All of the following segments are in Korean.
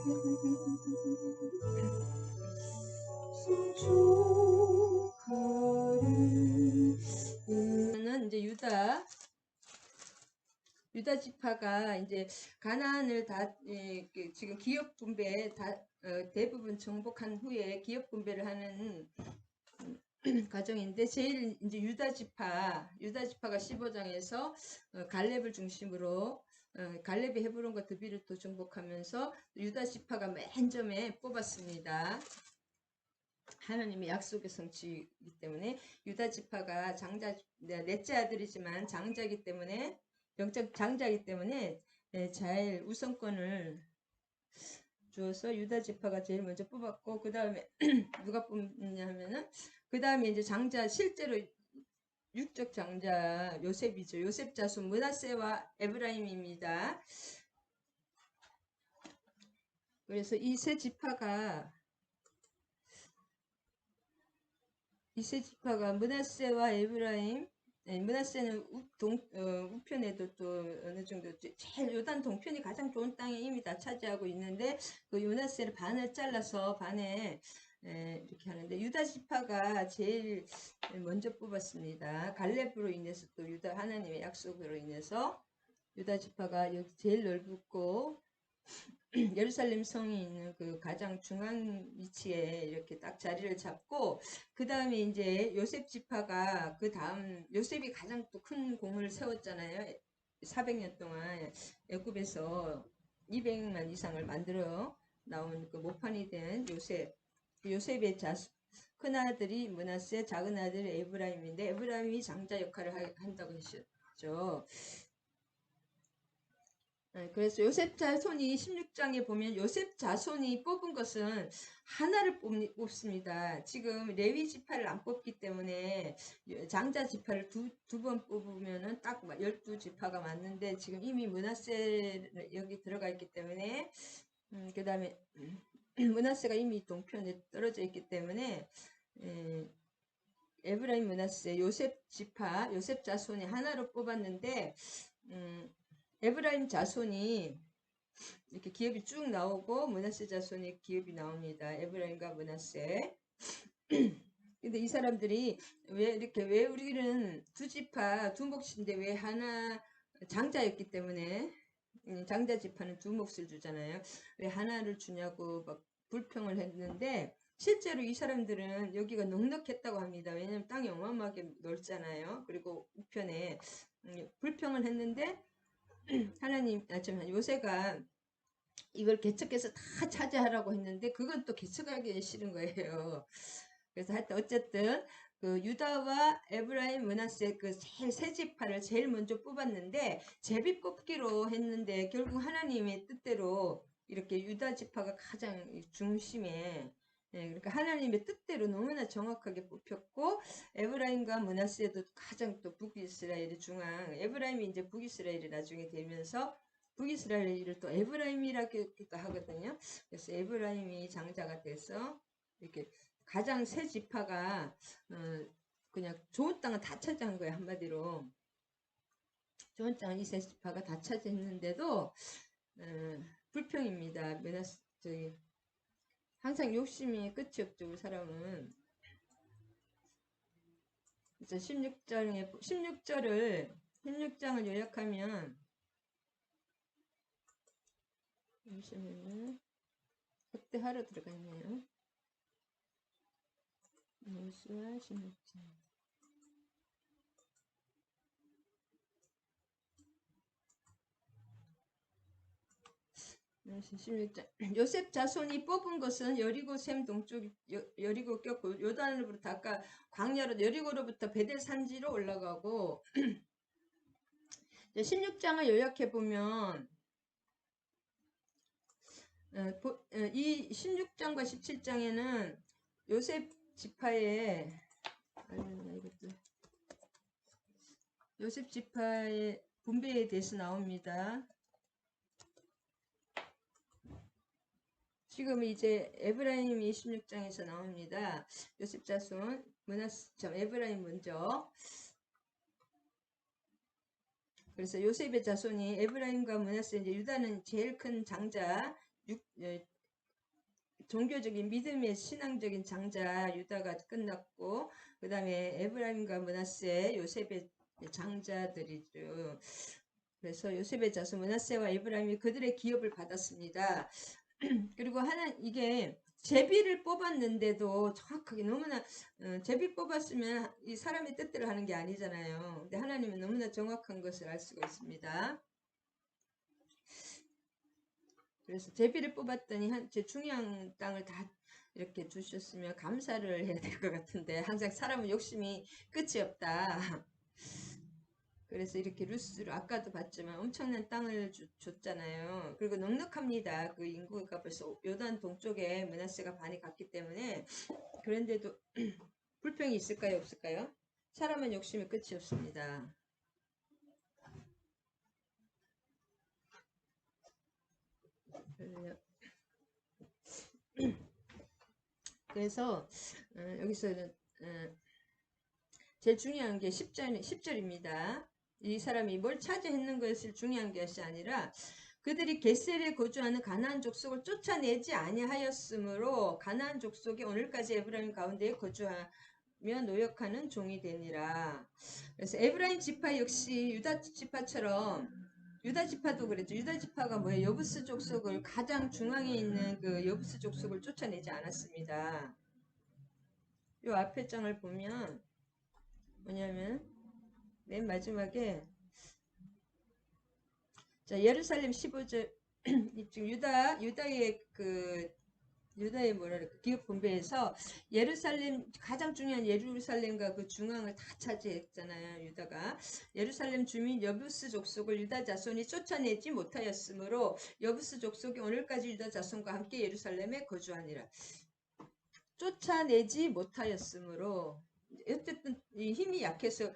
이제 유다 지파가 이제 가나안을 다 지금 기업 분배 대부분 정복한 후에 기업 분배를 하는 과정인데, 제일 이제 유다 지파가 15장에서 갈렙을 중심으로 갈렙이 헤브론과 드비를 또 정복하면서 유다 지파가 맨 처음에 뽑았습니다. 하나님의 약속의 성취이기 때문에 유다 지파가 넷째 아들이지만 장자이기 때문에 영적 장자이기 때문에 잘 우선권을 주어서 유다 지파가 제일 먼저 뽑았고, 그 다음에 누가 뽑느냐 하면은 그 다음에 이제 장자, 실제로 육적 장자 요셉이죠. 요셉 자손 므낫세와 에브라임입니다. 그래서 이 세 지파가 므낫세와 에브라임, 므낫세는 우편에도 또 어느 정도 제일 요단 동편이 가장 좋은 땅에 이미 다 차지하고 있는데, 그 므낫세를 반을 잘라서 반에 이렇게 하는데, 유다 지파가 제일 먼저 뽑았습니다. 갈렙으로 인해서 또 유다 하나님의 약속으로 인해서 유다 지파가 여기 제일 넓고 예루살렘 성이 있는 그 가장 중앙 위치에 이렇게 딱 자리를 잡고, 그 다음에 이제 요셉 지파가 그 다음, 요셉이 가장 또 큰 공을 세웠잖아요. 400년 동안 애굽에서 200만 이상을 만들어 나온 그 모판이 된 요셉. 요셉의 큰아들이 므낫세, 작은 아들이 에브라임인데, 에브라임이 장자 역할을 한다고 하셨죠. 그래서 요셉 자손이 16장에 보면 요셉 자손이 뽑은 것은 하나를 뽑습니다. 지금 레위 지파를 안 뽑기 때문에 장자 지파를 두 번 뽑으면은 딱 12지파가 맞는데, 지금 이미 므낫세 여기 들어가 있기 때문에 그 다음에 므낫세가 이미 동편에 떨어져 있기 때문에 에브라임, 므낫세, 요셉 지파, 요셉 자손이 하나로 뽑았는데, 에브라임 자손이 이렇게 기업이 쭉 나오고 므낫세 자손이 기업이 나옵니다. 에브라임과 므낫세. 근데 이 사람들이 왜 우리는 두 지파 두 몫인데 왜 하나, 장자였기 때문에 장자 지파는 두 몫을 주잖아요. 왜 하나를 주냐고 막 불평을 했는데, 실제로 이 사람들은 여기가 넉넉했다고 합니다. 왜냐면 땅이 어마어마하게 넓잖아요. 그리고 우편에 불평을 했는데, 요새가 이걸 개척해서 다 차지하라고 했는데, 그건 또 개척하기 싫은 거예요. 그래서 하여튼 어쨌든 그 유다와 에브라임, 므낫세 그 세 지파를 제일 먼저 뽑았는데, 제비 뽑기로 했는데 결국 하나님의 뜻대로 이렇게 유다 지파가 가장 중심에, 그러니까 하나님의 뜻대로 너무나 정확하게 뽑혔고, 에브라임과 므낫세도 가장 또 북이스라엘의 중앙, 에브라임이 이제 북이스라엘이 나중에 되면서 북이스라엘을 또 에브라임이라고 하거든요. 그래서 에브라임이 장자가 돼서 이렇게 가장 세 지파가 그냥 좋은 땅은 다 차지한 거예요. 한마디로 좋은 땅은 이 세 지파가 다 차지했는데도 불평입니다. 항상 욕심이 끝이 없죠. 그 사람은. 그래서 16장을 요약하면, 잠시만요. 확대하러 들어가 있네요. 여호수아 16장. 16장. 요셉 자손이 뽑은 것은 여리고 샘 동쪽, 여리고 꼈고 요단으로부터 아까 광야로 여리고로부터 베델 산지로 올라가고, 16장을 요약해 보면 이 16장과 17장에는 요셉 지파의 분배에 대해서 나옵니다. 지금 이제 에브라임이 16장에서 나옵니다. 요셉 자손, 에브라임 먼저. 그래서 요셉의 자손이 에브라임과 므낫세, 이제 유다는 제일 큰 장자, 종교적인 믿음의 신앙적인 장자 유다가 끝났고, 그 다음에 에브라임과 므낫세, 요셉의 장자들이죠. 그래서 요셉의 자손 므낫세와 에브라임이 그들의 기업을 받았습니다. 그리고 이게 제비를 뽑았는데도 정확하게 너무나 제비 뽑았으면 이 사람의 뜻대로 하는 게 아니잖아요. 근데 하나님은 너무나 정확한 것을 알 수가 있습니다. 그래서 제비를 뽑았더니 제 중요한 땅을 다 이렇게 주셨으면 감사를 해야 될 것 같은데 항상 사람은 욕심이 끝이 없다. 그래서 이렇게 루스를 아까도 봤지만 엄청난 땅을 줬잖아요. 그리고 넉넉합니다. 그 인구가 벌써 요단 동쪽에 므낫세가 반이 갔기 때문에. 그런데도 불평이 있을까요, 없을까요? 사람은 욕심이 끝이 없습니다. 그래서 여기서는 제일 중요한 게 10절입니다. 이 사람이 뭘 차지했는 것이 중요한 것이 아니라 그들이 겟셀에 거주하는 가나안 족속을 쫓아내지 아니하였으므로 가나안 족속이 오늘까지 에브라임 가운데에 거주하며 노역하는 종이 되니라. 그래서 에브라임 지파 역시 유다 지파처럼 유다 지파도 그랬죠. 유다 지파가 뭐예요? 여부스 족속을 가장 중앙에 있는 그 여부스 족속을 쫓아내지 않았습니다. 이 앞에 장을 보면 뭐냐면 맨 마지막에 자 예루살렘 15절 지금 유다의 뭐랄까 기업 분배에서 예루살렘 가장 중요한 예루살렘과 그 중앙을 다 차지했잖아요. 유다가 예루살렘 주민 여부스 족속을 유다 자손이 쫓아내지 못하였으므로 여부스 족속이 오늘까지 유다 자손과 함께 예루살렘에 거주하니라. 쫓아내지 못하였으므로 어쨌든 이 힘이 약해서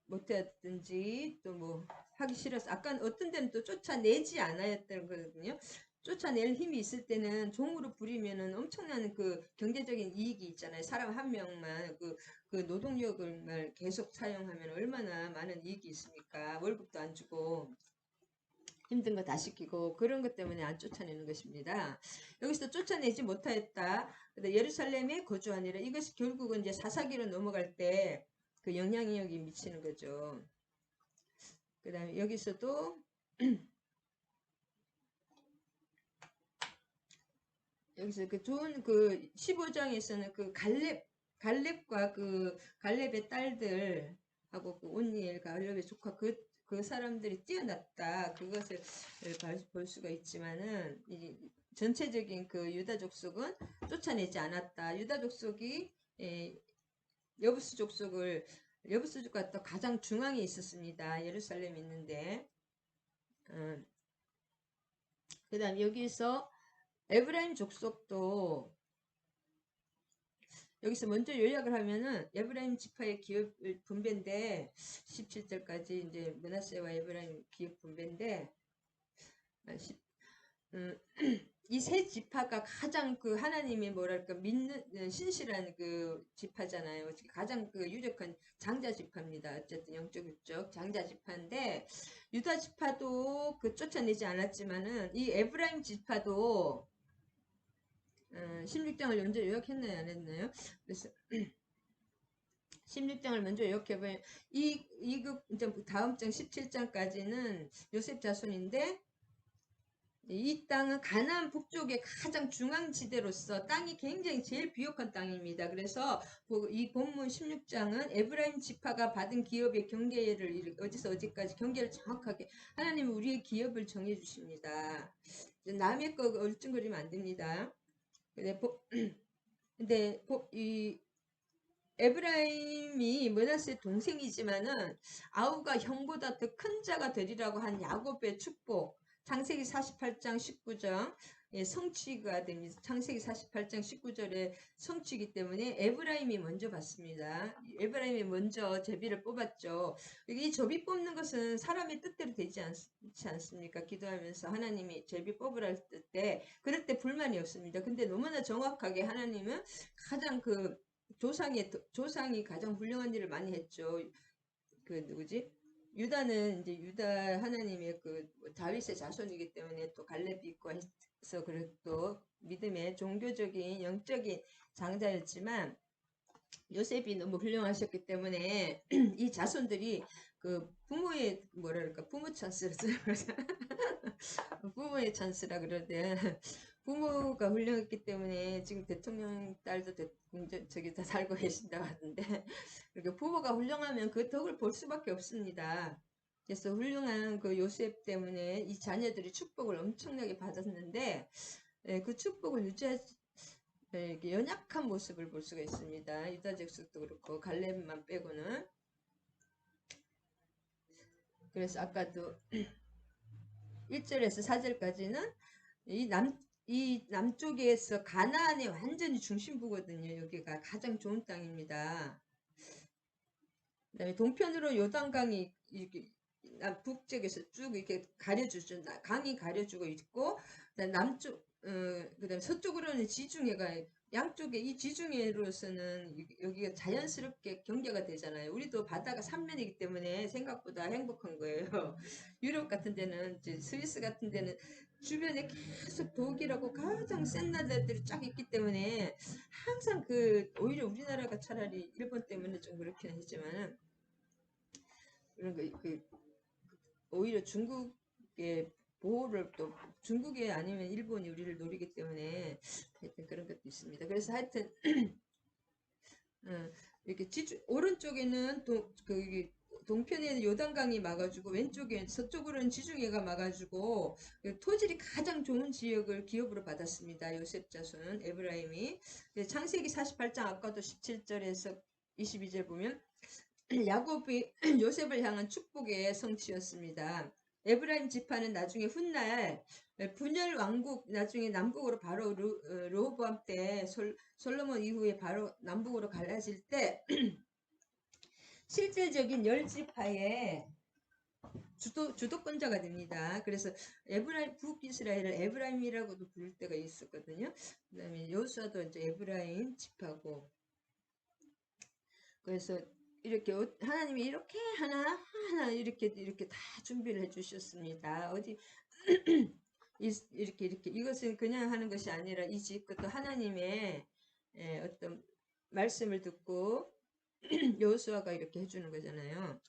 못했든지 또 뭐 하기 싫어서 아까 어떤 데는 또 쫓아내지 않았던 거거든요. 쫓아낼 힘이 있을 때는 종으로 부리면은 엄청난 그 경제적인 이익이 있잖아요. 사람 한 명만 그 노동력을 계속 사용하면 얼마나 많은 이익이 있습니까? 월급도 안 주고 힘든 거 다 시키고 그런 것 때문에 안 쫓아내는 것입니다. 여기서 쫓아내지 못하였다. 예루살렘에 거주하니라. 이것이 결국은 이제 사사기로 넘어갈 때 그 영향력이 미치는 거죠. 그 다음에 여기서도 여기서 그 좋은 그 15장에서는 그 갈렙과 그 갈렙의 딸들하고 그 온니엘 갈렙의 조카 그 사람들이 뛰어났다. 그것을 볼 수가 있지만은 이 전체적인 그 유다 족속은 쫓아내지 않았다. 유다 족속이 여부스 족속과 또 가장 중앙에 있었습니다. 예루살렘에 있는데 그 다음 여기서 에브라임 족속도 여기서 먼저 요약을 하면은 에브라임 지파의 기업 분배인데 17절까지 이제 므낫세와 에브라임 기업 분배인데 이 세 지파가 가장 그 하나님의 뭐랄까 믿는 신실한 그 지파잖아요. 가장 그 유력한 장자 지파입니다. 어쨌든 영적 육적 장자 지파인데 유다 지파도 그 쫓아내지 않았지만은 이 에브라임 지파도 16장을 먼저 요약했나요? 안 했나요? 그래서 16장을 먼저 요약해보면 이제 다음 장 17장까지는 요셉 자손인데 이 땅은 가나안 북쪽의 가장 중앙지대로서 땅이 굉장히 제일 비옥한 땅입니다. 그래서 이 본문 16장은 에브라임 지파가 받은 기업의 경계를 어디서 어디까지 경계를 정확하게 하나님은 우리의 기업을 정해 주십니다. 남의 거 얼증거리면 안 됩니다. 근데 이 에브라임이 므낫세의 동생이지만은 아우가 형보다 더 큰 자가 되리라고 한 야곱의 축복 창세기 48장 19절 성취가 됩니다. 창세기 48장 19절에 성취이기 때문에 에브라임이 먼저 받습니다. 에브라임이 먼저 제비를 뽑았죠. 이 제비 뽑는 것은 사람의 뜻대로 되지 않지 않습니까? 기도하면서 하나님이 제비 뽑으라 때 그럴 때 불만이 없습니다. 근데 너무나 정확하게 하나님은 가장 그 조상이 가장 훌륭한 일을 많이 했죠. 그 누구지? 유다는 이제 유다 하나님의 그 다윗의 자손이기 때문에 또 갈렙이 있고 해서 그래 또 믿음의 종교적인 영적인 장자였지만 요셉이 너무 훌륭하셨기 때문에 이 자손들이 그 부모의 뭐랄까 부모 찬스를 부모의 찬스라 그러대. 부모가 훌륭했기 때문에 지금 대통령 딸도 저기 다 살고 계신다고 하던데 그러니까 부모가 훌륭하면 그 덕을 볼 수밖에 없습니다. 그래서 훌륭한 그 요셉 때문에 이 자녀들이 축복을 엄청나게 받았는데 그 축복을 유지하지 이렇게 연약한 모습을 볼 수가 있습니다. 유다 족속도 그렇고 갈렙만 빼고는. 그래서 아까도 1절에서 4절까지는 이 남쪽에서 가나안의 완전히 중심부거든요. 여기가 가장 좋은 땅입니다. 그다음에 동편으로 요단강이 이렇게 북쪽에서 쭉 이렇게 가려주죠. 강이 가려주고 있고, 그다음 남쪽, 그다음에 서쪽으로는 지중해가 양쪽에 이 지중해로서는 여기가 자연스럽게 경계가 되잖아요. 우리도 바다가 삼면이기 때문에 생각보다 행복한 거예요. 유럽 같은 데는 이제 스위스 같은 데는 주변에 계속 독일하고 가장 센 나라들이 쫙 있기 때문에 항상 오히려 우리나라가 차라리 일본 때문에 좀 그렇긴 하지만 그런 오히려 중국의 보호를 또 중국에 아니면 일본이 우리를 노리기 때문에 하여튼 그런 것도 있습니다. 그래서 하여튼 이렇게 오른쪽에는 동편에는 요단강이 막아주고 왼쪽에 서쪽으로는 지중해가 막아주고 토질이 가장 좋은 지역을 기업으로 받았습니다. 요셉 자손 에브라임이. 창세기 48장 아까도 17절에서 22절 보면 야곱이 요셉을 향한 축복의 성취였습니다. 에브라임 지파는 나중에 훗날 분열 왕국 나중에 남북으로 바로 르호보암 때 솔로몬 이후에 바로 남북으로 갈라질 때 실질적인 열 지파의 주도권자가 됩니다. 그래서 에브라임 북이스라엘을 에브라임이라고도 부를 때가 있었거든요. 그다음에 여호수아도 이제 에브라임 지파고 그래서 이렇게 하나님이 이렇게 하나하나 이렇게 다 준비를 해주셨습니다. 어디 이렇게 이것은 그냥 하는 것이 아니라 이 집부터 하나님의 어떤 말씀을 듣고 여호수아가 이렇게 해주는 거잖아요.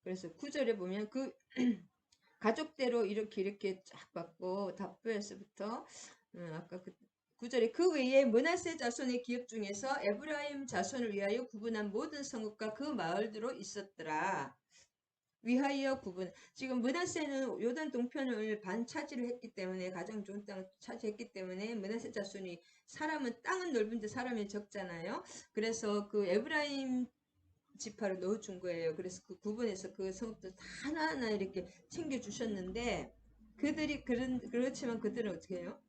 그래서 9절에 보면 가족대로 이렇게 쫙 받고 답부에서부터 아까 9절에 그 외에 므낫세 자손의 기업 중에서 에브라임 자손을 위하여 구분한 모든 성읍과 그 마을들로 있었더라. 위하여 구분. 지금 므낫세는 요단 동편을 반 차지를 했기 때문에 가장 좋은 땅을 차지했기 때문에 므낫세 자손이 사람은 땅은 넓은데 사람이 적잖아요. 그래서 그 에브라임 지파를 넣어준 거예요. 그래서 그 구분해서 그 성읍들 하나하나 이렇게 챙겨주셨는데 그렇지만 그들은 어떻게 해요?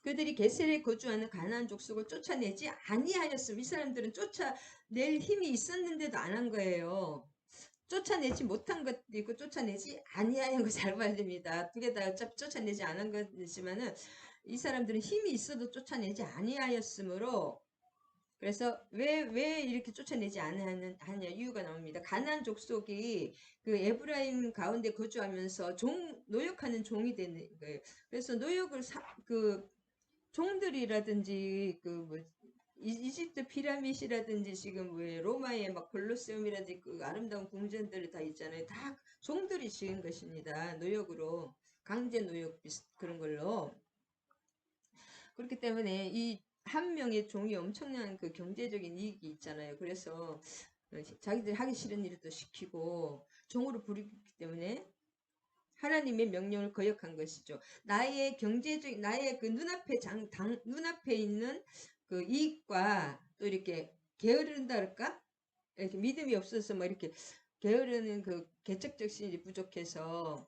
그들이 게셀에 거주하는 가나안 족속을 쫓아내지 아니하였음. 이 사람들은 쫓아낼 힘이 있었는데도 안 한 거예요. 쫓아내지 못한 것도 있고 쫓아내지 아니하는 거 잘 봐야 됩니다. 두 개 다 어차피 쫓아내지 않은 거지만은 이 사람들은 힘이 있어도 쫓아내지 아니하였으므로 그래서 왜 이렇게 쫓아내지 않느냐 이유가 나옵니다. 가나안 족속이 그 에브라임 가운데 거주하면서 노역하는 종이 되는 거예요. 그래서 노역을 종들이라든지 이집트 피라밋이라든지 지금 왜 로마의 막 콜로세움이라든지 그 아름다운 궁전들이 다 있잖아요. 다 종들이 지은 것입니다. 노역으로 강제 노역 그런 걸로 그렇기 때문에 이 한 명의 종이 엄청난 그 경제적인 이익이 있잖아요. 그래서 자기들 하기 싫은 일을 또 시키고 종으로 부리기 때문에 하나님의 명령을 거역한 것이죠. 나의 그 눈앞에 있는 그 이익과 또 이렇게 게으른다 그럴까? 이렇게 믿음이 없어서 뭐 이렇게 게으르는 그 개척적 신이 부족해서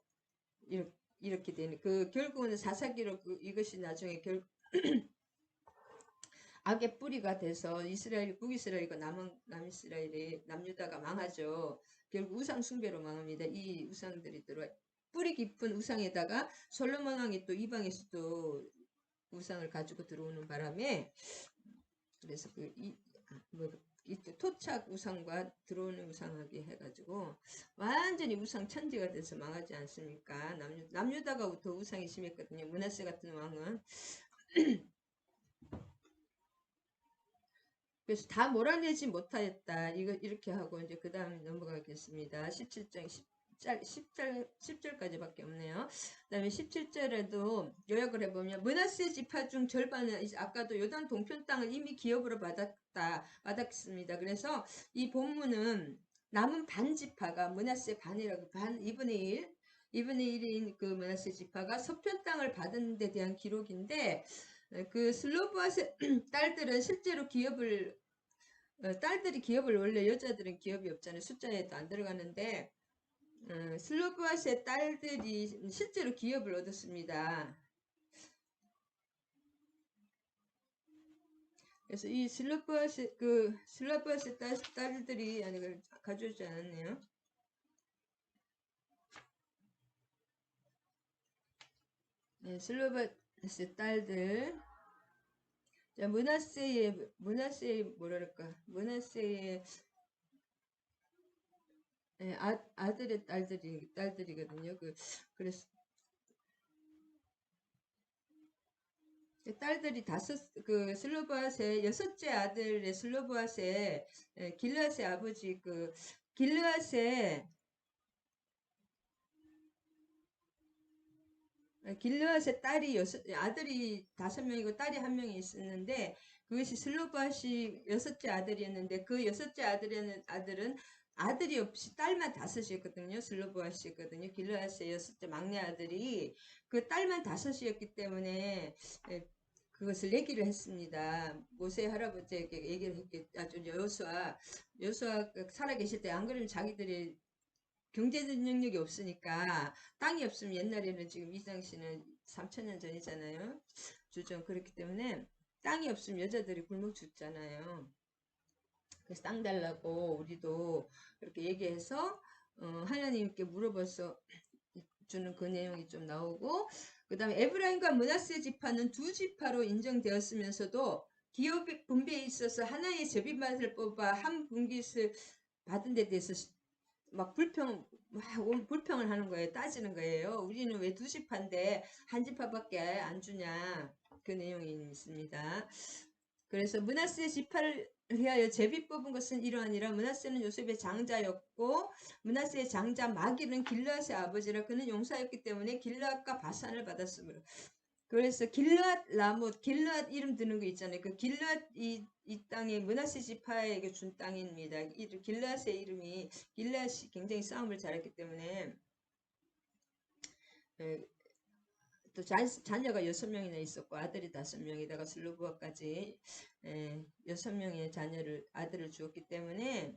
이렇게 되는 결국은 사사기로 이것이 나중에 악의 뿌리가 돼서 북이스라엘과 남이스라엘이 남유다가 망하죠. 결국 우상 숭배로 망합니다. 이 우상들이 뿌리 깊은 우상에다가 솔로몬 왕이 또 이방에서 또 우상을 가지고 들어오는 바람에 그래서 토착 우상과 들어오는 우상하게 해가지고 완전히 우상 천지가 돼서 망하지 않습니까? 남유다가 더 우상이 심했거든요. 므낫세 같은 왕은. 그래서 다 몰아내지 못하였다. 이렇게 하고 이제 그 다음에 넘어가겠습니다. 17장 10절까지밖에 없네요. 그 다음에 17절에도 요약을 해보면 므낫세 지파 중 절반은 아까도 요단 동편 땅을 이미 기업으로 받았습니다. 그래서 이 본문은 남은 반 지파가 므낫세 반이라고 2분의 1인 그 므낫세 지파가 서편 땅을 받은 데 대한 기록인데 그 슬로브앗의 딸들은 실제로 딸들이 기업을 원래 여자들은 기업이 없잖아요. 숫자에도 안 들어가는데 슬로브앗의 딸들이 실제로 기업을 얻었습니다. 그래서 이 슬로브앗의 딸들이 아니 가져오지 않았네요. 네, 슬로브앗의 딸들. 자, 므낫세의 뭐랄까 므낫세의 아들의 딸들이거든요. 그래서 딸들이 슬로브앗의 여섯째 아들의 슬로브앗의 길르앗의 아버지 길르앗의 아들이 5명이고 딸이 1명이 있었는데 그것이 슬로브앗이 여섯째 아들이었는데 그 여섯째 아들은 아들이 없이 딸만 5이었거든요. 슬로브앗이거든요. 길르앗의 여섯째 막내 아들이 그 딸만 5이었기 때문에 그것을 얘기를 했습니다. 모세 할아버지에게 얘기를 했겠죠. 여호수아 살아계실 때 안 그러면 자기들이 경제적 능력이 없으니까 땅이 없으면 옛날에는 지금 이 당시는 3000년 전이잖아요. 주전 그렇기 때문에 땅이 없으면 여자들이 굶어 죽잖아요. 그래서 땅 달라고 우리도 그렇게 얘기해서 하나님께 물어봐서 주는 그 내용이 좀 나오고 그 다음에 에브라임과 므낫세 지파는 두 지파로 인정되었으면서도 기업 분배에 있어서 하나의 제비맛을 뽑아 한 분깃을 받은 데 대해서 막 불평을 하는 거예요. 따지는 거예요. 우리는 왜 두 지파인데 한 지파밖에 안 주냐. 그 내용이 있습니다. 그래서 므낫세 지파를 위하여 제비 뽑은 것은 이러하니라. 므낫세는 요셉의 장자였고 므낫세의 장자 마길은 길르앗의 아버지라. 그는 용사였기 때문에 길르앗과 바산을 받았으므로. 그래서 길르앗 라못, 길르앗 이름 드는 거 있잖아요. 그 길르앗 이 땅이 므낫세 지파에게 준 땅입니다. 길르앗의 이름이 길르앗이 굉장히 싸움을 잘했기 때문에 또 자녀가 6명이나 있었고 아들이 5명에다가 슬로브아까지 6명의 아들을 주었기 때문에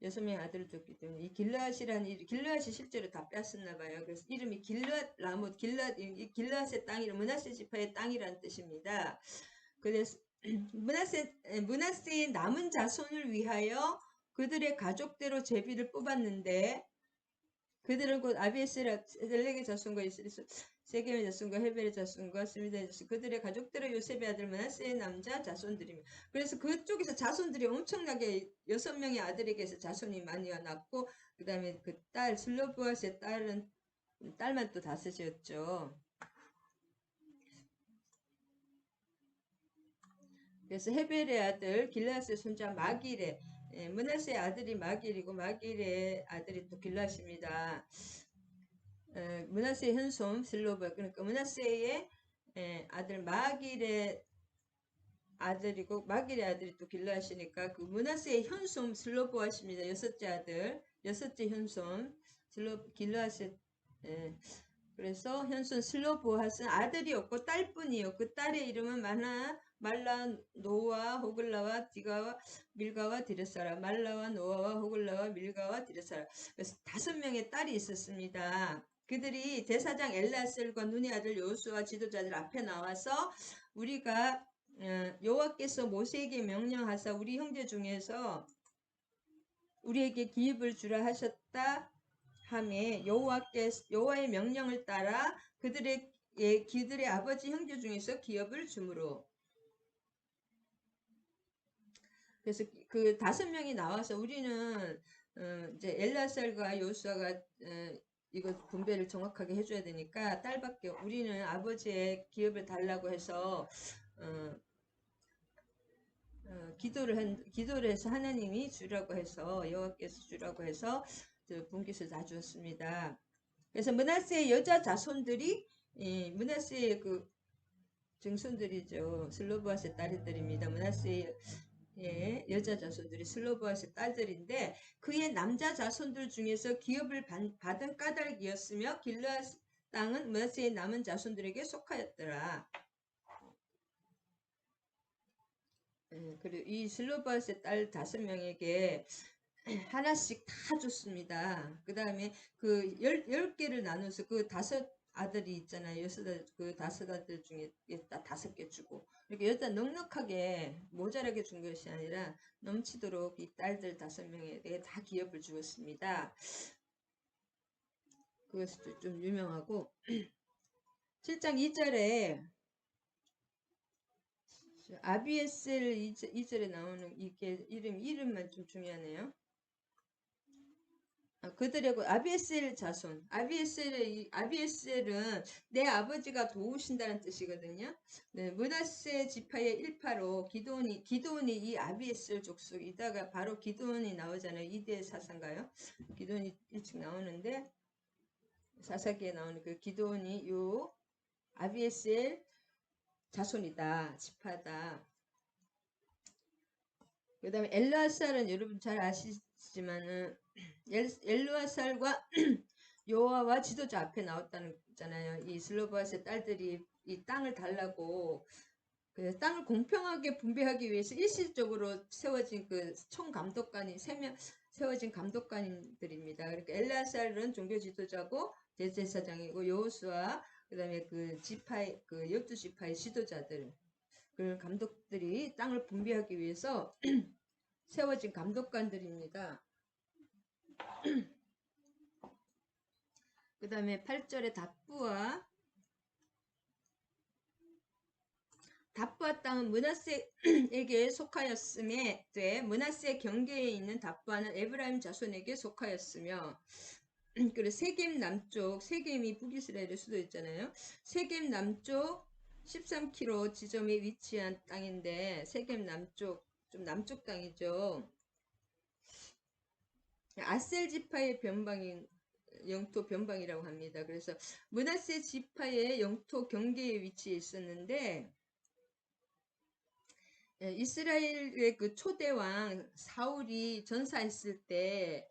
6명의 아들을 줬기 때문에 이 길르앗이 실제로 다 뺐었나 봐요. 그래서 이름이 길르앗 라못, 길르앗의 땅이란 므낫세 지파의 땅이라는 뜻입니다. 그래서 므낫세의 남은 자손을 위하여 그들의 가족대로 제비를 뽑았는데 그들은 곧 아비에셀렉의 자손과 세겜의 자손과 헤벨의 자손과 스미다의 자손 그들의 가족대로 요셉의 아들 므낫세의 남자 자손들입니다. 그래서 그쪽에서 자손들이 엄청나게 6명의 아들에게서 자손이 많이 났고 그 다음에 그 딸 슬로브앗의 딸만 또 5이었죠. 그래서 헤벨의 아들 길르앗의 손자 마길의 므낫세의 아들이 마길이고 마길의 아들이 또 길르앗입니다. 므낫세의 현손 슬로브 그러니까 므낫세의 아들 마길의 아들이고 마길의 아들이 또 길르앗이니까 그 므낫세의 현손 슬로브앗입니다. 여섯째 현손 길르앗의 그래서 현손 슬로브앗은 아들이 없고 딸뿐이요. 그 딸의 이름은 말라 노아 호글라와 밀가와 디레사라. 말라와 노아와 호글라와 밀가와 디레사라. 그래서 5명의 딸이 있었습니다. 그들이 대사장 엘라셀과 눈의 아들 여호수아 지도자들 앞에 나와서 우리가 여호와께서 모세에게 명령하사 우리 형제 중에서 우리에게 기업을 주라 하셨다 하매 여호와의 명령을 따라 그들의 아버지 형제 중에서 기업을 주므로. 그래서 그 5명이 나와서 우리는 이제 엘라살과 요수아가 이거 분배를 정확하게 해줘야 되니까 딸밖에 우리는 아버지의 기업을 달라고 해서 기도를 해서 하나님이 주라고 해서 여호와께서 주라고 해서 분깃을 다 주었습니다. 그래서 므낫세의 여자 자손들이 므낫세의 그 증손들이죠. 슬로보아스의 딸들입니다. 므낫세의 여자 자손들이 슬로보아스의 딸들인데 그의 남자 자손들 중에서 기업을 받은 까닭이었으며 길르앗 땅은 므낫세의 남은 자손들에게 속하였더라. 그리고 이 슬로바스의 딸 5명에게 하나씩 다 줬습니다. 그 다음에 그 10개를 나눠서 그 5아들이 있잖아요. 그 5아들 중에 5개 주고. 이렇게 여자 넉넉하게 모자라게 준 것이 아니라 넘치도록 이 딸들 5명에게 다 기업을 주었습니다. 그것도 좀 유명하고 7장 2절에 아비에셀 2절에 나오는 이게 이름만 좀 중요하네요. 그들의 아비에셀 자손. 아비에셀은 내 아버지가 도우신다는 뜻이거든요. 네, 므낫세 지파의 일파로 기드온이 이 아비에셀 족속이다가 바로 기드온이 나오잖아요. 이대 사사인가요? 기드온이 일찍 나오는데 사사기에 나오는 그 기드온이 요 아비에셀 자손이다. 지파다. 그 다음에 엘르아살은 여러분 잘 아시지만은 엘르아살과 요아와 지도자 앞에 나왔다는 거잖아요. 이 슬로바스의 딸들이 이 땅을 달라고 그 땅을 공평하게 분배하기 위해서 일시적으로 세워진 그 총감독관이 3명 세워진 감독관들입니다. 그러니까 엘르아살은 종교 지도자고 대제사장이고 여호수아 그다음에 그 지파의 그 12지파의 지도자들 그 감독들이 땅을 분배하기 위해서 세워진 감독관들입니다. 그 다음에 8절에 답부와 땅은 므낫세에게 속하였음에 돼 므낫세 경계에 있는 답부와는 에브라임 자손에게 속하였으며 그리고 세겜 남쪽 세겜이 북이스라엘의 수도였잖아요. 세겜 남쪽 13km 지점에 위치한 땅인데 세겜 남쪽 좀 남쪽 땅이죠. 아셀 지파의 변방인 영토 변방이라고 합니다. 그래서 므낫세 지파의 영토 경계에 위치해 있었는데 이스라엘의 그 초대왕 사울이 전사했을 때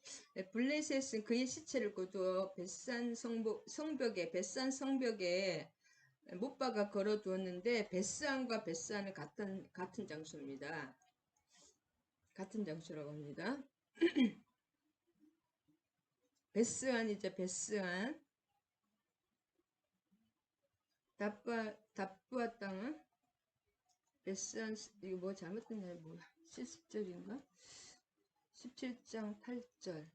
블레셋은 그의 시체를 거두어 벳산 성벽에 못 박아 걸어 두었는데 벳산과 벳산은 같은 장소입니다. 같은 장소라고 합니다. 베스안이죠. 베스안. 답부아 땅은 베스안 이거 뭐 잘못됐냐 뭐야 70절인가 17장 8절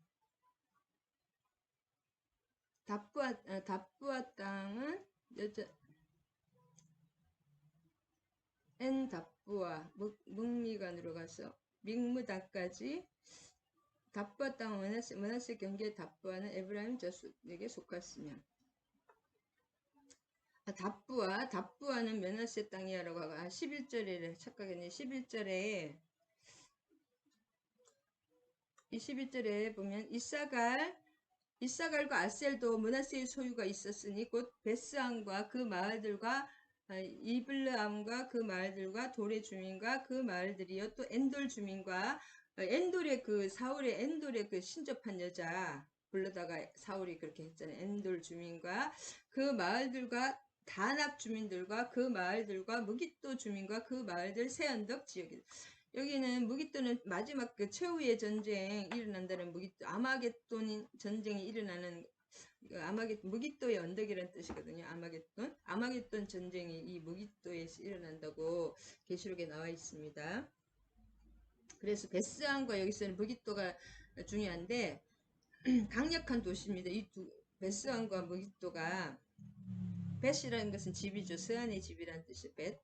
답부아 땅은 여자 답부아 묵미간으로 가서 믹무다까지 답부아 땅은 므낫세 경계의 답부아는 에브라임 자손에게 속했으며 답부아는 므낫세 땅이야라고 하고 11절에 착각했네. 11절에 이 11절에 보면 이사갈과 아셀도 므낫세의 소유가 있었으니 곧 베스안과 그 마을들과 이블르암과 그 마을들과 돌의 주민과 그 마을들이요 또 엔돌 주민과 엔돌의 그 사울의 엔돌의 그 신접한 여자 불러다가 사울이 그렇게 했잖아요. 엔돌 주민과 그 마을들과 다납 주민들과 그 마을들과 무깃도 주민과 그 마을들 새언덕 지역이 여기는 무깃도는 마지막 그 최후의 전쟁 일어난다는 무깃도 아마겟돈 전쟁이 일어나는 무깃도의 언덕이라는 뜻이거든요. 아마겟돈 전쟁이 이 무깃도에서 일어난다고 계시록에 나와 있습니다. 그래서 베스안과 여기서는 무깃도가 중요한데 강력한 도시입니다. 이 베스안과 무깃도가 벳이라는 것은 집이죠. 스안의 집이라는 뜻이 벳.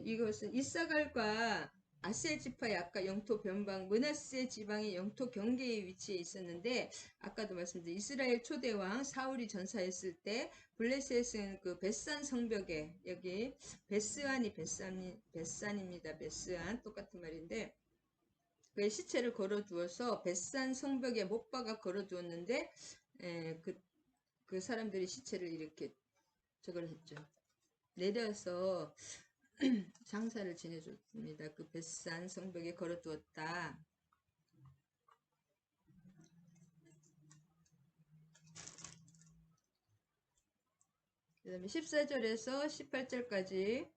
이것은 이사갈과 아셀 지파의 아까 영토 변방, 므낫세 지방의 영토 경계에 위치해 있었는데, 아까도 말씀드린 이스라엘 초대왕 사울이 전사했을 때 블레셋은 그 벳산 성벽에, 여기 벳산입니다. 벳산 똑같은 말인데, 그의 시체를 걸어두어서 벳산 성벽에 못 박아 걸어두었는데, 그 사람들이 시체를 이렇게 저걸 했죠. 내려서 장사를 지내줬습니다. 그 벳산 성벽에 걸어두었다. 그 다음에 14절에서 18절까지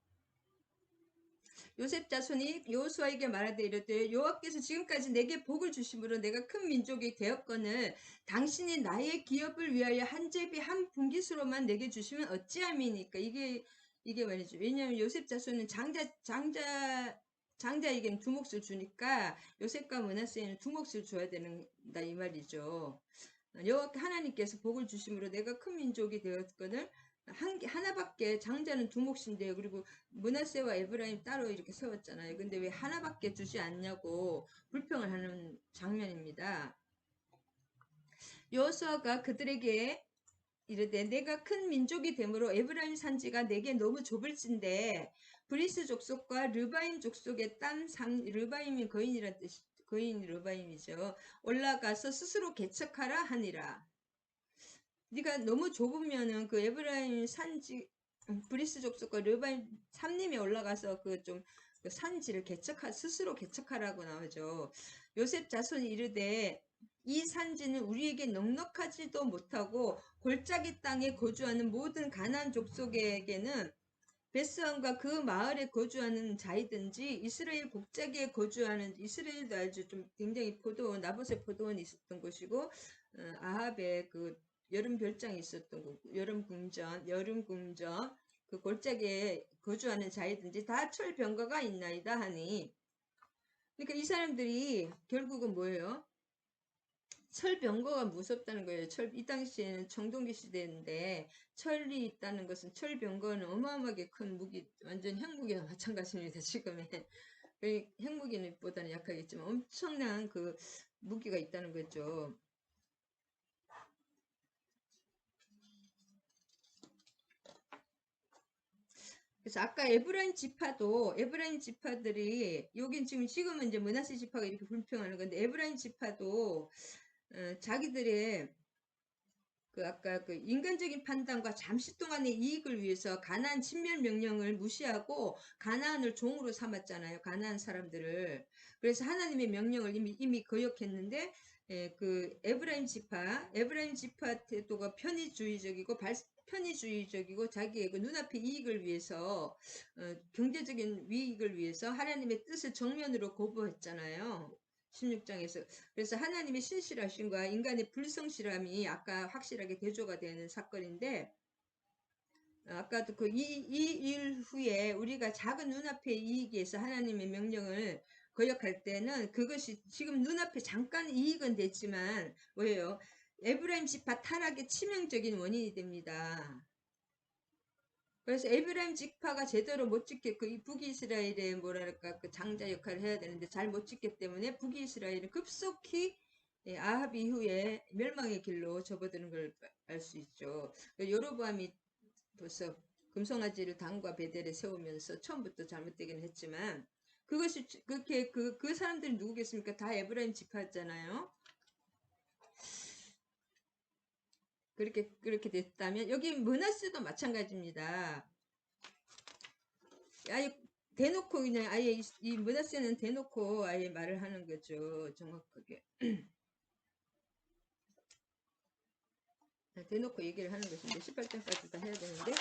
요셉 자손이 여호수아에게 말하되 이르되 여호와께서 지금까지 내게 복을 주심으로 내가 큰 민족이 되었거늘 당신이 나의 기업을 위하여 한 제비 한 분깃으로만 내게 주시면 어찌함이니까. 이게 말이죠. 왜냐하면 요셉 자손은 장자에게는 두 몫을 주니까 요셉과 므낫세에는 두 몫을 줘야 된다 이 말이죠. 여호와 하나님께서 복을 주심으로 내가 큰 민족이 되었거늘 하나밖에 장자는 두 몫인데요. 그리고 므낫세와 에브라임 따로 이렇게 세웠잖아요. 근데 왜 하나밖에 주지 않냐고 불평을 하는 장면입니다. 여호수아가 그들에게 이르되 내가 큰 민족이 되므로 에브라임 산지가 내게 너무 좁을진데 브리스 족속과 르바임 족속의 르바임이 거인이란 뜻이 거인 르바임이죠. 올라가서 스스로 개척하라 하니라. 네가 너무 좁으면은 그 에브라임 산지 브리스 족속과 르바임 삼림에 올라가서 그 좀 그 산지를 스스로 개척하라고 나오죠. 요셉 자손이 이르되 이 산지는 우리에게 넉넉하지도 못하고 골짜기 땅에 거주하는 모든 가나안 족속에게는 베스함과 그 마을에 거주하는 자이든지 이스라엘 곡자기에 거주하는 이스라엘도 알죠. 좀 굉장히 포도원 나봇의 포도원이 있었던 곳이고 아합의 그 여름 별장이 있었던 곳, 여름 궁전 그 골짜기에 거주하는 자이든지 다 철병거가 있나이다 하니. 그러니까 이 사람들이 결국은 뭐예요? 철병거가 무섭다는 거예요. 이 당시에는 청동기 시대인데 철이 있다는 것은 철병거는 어마어마하게 큰 무기, 완전 핵무기와 마찬가지입니다. 지금의 핵무기보다는 약하겠지만 엄청난 그 무기가 있다는 거죠. 그래서 아까 에브라임 지파들이 여긴 지금은 이제 므낫세 지파가 이렇게 불평하는 건데 에브라임 지파도 자기들의 그 아까 그 인간적인 판단과 잠시 동안의 이익을 위해서 가나안 침멸 명령을 무시하고 가나안을 종으로 삼았잖아요. 가나안 사람들을. 그래서 하나님의 명령을 이미 거역했는데 그 에브라임 지파 태도가 편의주의적이고 자기의 그 눈앞의 이익을 위해서 경제적인 이익을 위해서 하나님의 뜻을 정면으로 거부했잖아요. 16장에서. 그래서 하나님의 신실하심과 인간의 불성실함이 아까 확실하게 대조가 되는 사건인데 아까도 이 일 후에 우리가 작은 눈앞의 이익에서 하나님의 명령을 거역할 때는 그것이 지금 눈앞에 잠깐 이익은 됐지만 뭐예요? 에브라임 지파 타락의 치명적인 원인이 됩니다. 그래서 에브라임 지파가 제대로 못 지켰고 그 북이스라엘의 뭐랄까 그 장자 역할을 해야 되는데 잘 못 지켰기 때문에 북이스라엘은 급속히 아합 이후에 멸망의 길로 접어드는 걸 알 수 있죠. 여로보암이 벌써 금송아지를 단과 베델에 세우면서 처음부터 잘못되긴 했지만 그것이 그렇게 그 사람들이 누구겠습니까? 다 에브라임 지파였잖아요. 그렇게 됐다면 여기 므낫세도 마찬가지입니다. 아예 대놓고 그냥 아예 이 므낫세는 대놓고 아예 말을 하는 거죠. 정확하게 대놓고 얘기를 하는 것인데 18장까지 다 해야 되는데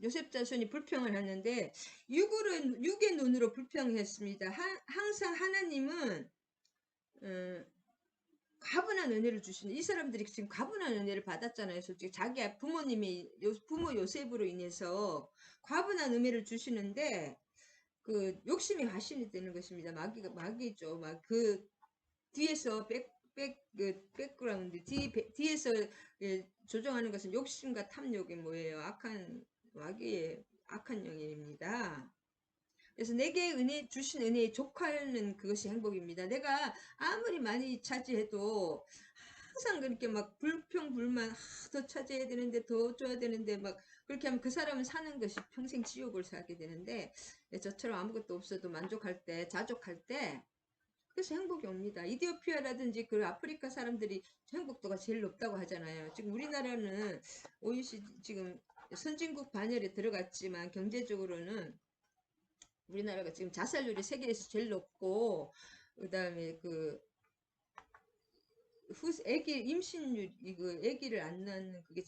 요셉 자손이 불평을 하는데 육의 눈으로 불평했습니다. 항상 하나님은 가분한 은혜를 주시는 이 사람들이 지금 가분한 은혜를 받았잖아요. 솔직히 자기 부모 요셉으로 인해서 가분한 은혜를 주시는데 그 욕심이 화신이 되는 것입니다. 마귀죠. 막 그 뒤에서 백그라운드 뒤에서 조정하는 것은 욕심과 탐욕이 뭐예요? 마귀의 악한 영입니다. 그래서 내게 은혜 주신 은혜에 족하는 그것이 행복입니다. 내가 아무리 많이 차지해도 항상 그렇게 막 불평불만, 더 차지해야 되는데 더 줘야 되는데 막 그렇게 하면 그 사람은 사는 것이 평생 지옥을 살게 되는데, 저처럼 아무것도 없어도 만족할 때, 자족할 때, 그래서 행복이 옵니다. 이디오피아라든지 그 아프리카 사람들이 행복도가 제일 높다고 하잖아요. 지금 우리나라는 OECD 지금 선진국 반열에 들어갔지만 경제적으로는 우리나라가 지금 자살률이 세계에서 제일 높고, 그 다음에 그 애기 임신율, 이거 애기를 안 낳는 그게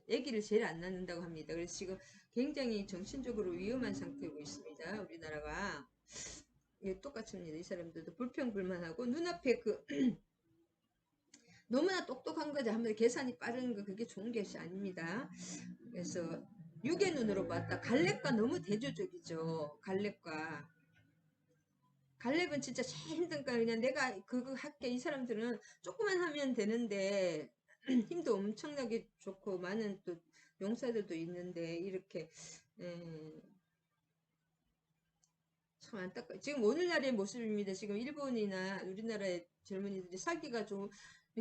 애기를 제일 안 낳는다고 합니다. 그래서 지금 굉장히 정신적으로 위험한 상태고 있습니다. 우리나라가. 예, 똑같습니다. 이 사람들도 불평불만하고 눈앞에 그 너무나 똑똑한 거죠. 한번 계산이 빠른 거 그게 좋은 것이 아닙니다. 그래서 육의 눈으로 봤다. 갈렙과 너무 대조적이죠. 갈렙은 진짜 제일 힘든 거 그냥 내가 그거 할게. 이 사람들은 조금만 하면 되는데 힘도 엄청나게 좋고 많은 또 용사들도 있는데 이렇게 참 안타까워. 지금 오늘날의 모습입니다. 지금 일본이나 우리나라의 젊은이들이 살기가 좀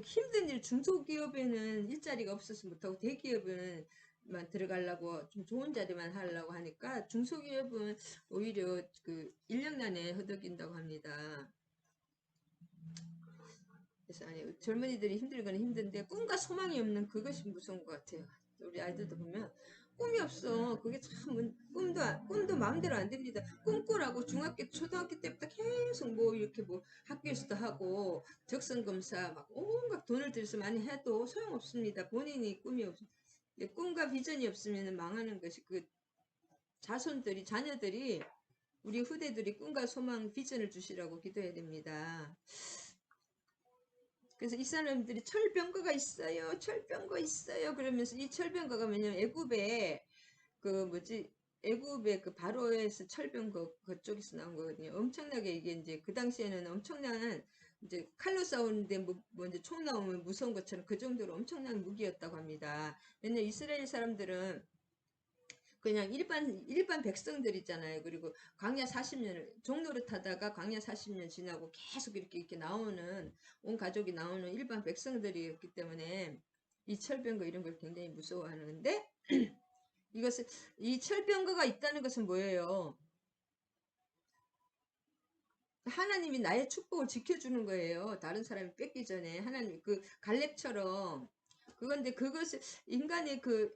힘든 일, 중소기업에는 일자리가 없어서 못하고 대기업은만 들어가려고 좀 좋은 자리만 하려고 하니까 중소기업은 오히려 그 인력난에 허덕인다고 합니다. 그래서 아니, 젊은이들이 힘들거나 힘든데 꿈과 소망이 없는 그것이 무서운 것 같아요. 우리 아이들도 보면 꿈이 없어. 그게 참 꿈도 마음대로 안 됩니다. 꿈꾸라고 중학교, 초등학교 때부터 계속 뭐 이렇게 뭐 학교에서도 하고 적성 검사 막 온갖 돈을 들여서 많이 해도 소용없습니다. 본인이 꿈이 없, 꿈과 비전이 없으면 망하는 것이 그 자녀들이 우리 후대들이 꿈과 소망, 비전을 주시라고 기도해야 됩니다. 그래서 이 사람들이 철병거가 있어요. 철병거 있어요. 그러면서 이 철병거가 뭐냐면 애굽의 그 바로에서 철병거 그쪽에서 나온 거거든요. 엄청나게 이게 이제 그 당시에는 엄청난 이제 칼로 싸우는데 뭐 이제 총 나오면 무서운 것처럼 그 정도로 엄청난 무기였다고 합니다. 왜냐면 이스라엘 사람들은 그냥 일반 백성들 있잖아요. 그리고 광야 40년을 종로를 타다가 광야 40년 지나고 계속 이렇게 나오는 온 가족이 나오는 일반 백성들이었기 때문에 이 철병거 이런 걸 굉장히 무서워하는데 이 철병거가 있다는 것은 뭐예요? 하나님이 나의 축복을 지켜주는 거예요. 다른 사람이 뺏기 전에 하나님 그 갈렙처럼 그건데 그것을 인간의 그